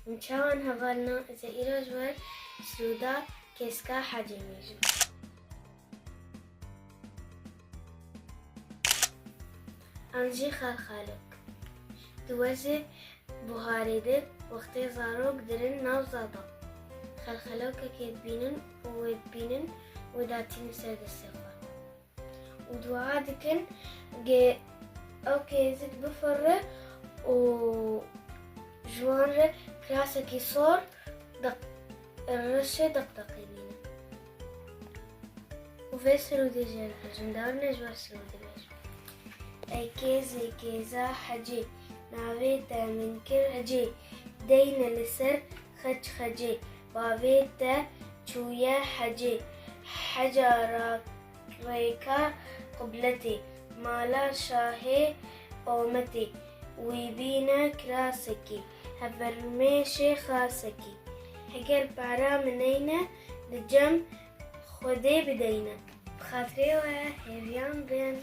من چاوان هەڤارنا ئەزە ئیرۆژ وەر سروودا کێسکا حەجی مێژم. ئەنجی خەلخەلۆک دووەزێ بوهارێدر وەختێ زارۆک درن ناو زادا. خەلخەلۆکەکێ بینن و وێ بینن و داتین سەر دەستێ خوا. و دوعا دکن ئەو کێزت بفەڕێ و جوانرە کراسێکی سۆر ڕەشێ دەقدەقی بینە. و vê سرودê jê dibêjim, dewrnê ji wer sirûdê bêjim. Ey kêzê kêza hecê, navê te min kir hecê, deyne li ser xeç xecê, bavê te çûye hecê, heca rêka qibletê, mala şahê ometê, wî bîne kirasekî, hevermêşê xasekî, heger para min eyne, di cem Xwedê bideyne. Bi xatirê we hêviyan bên.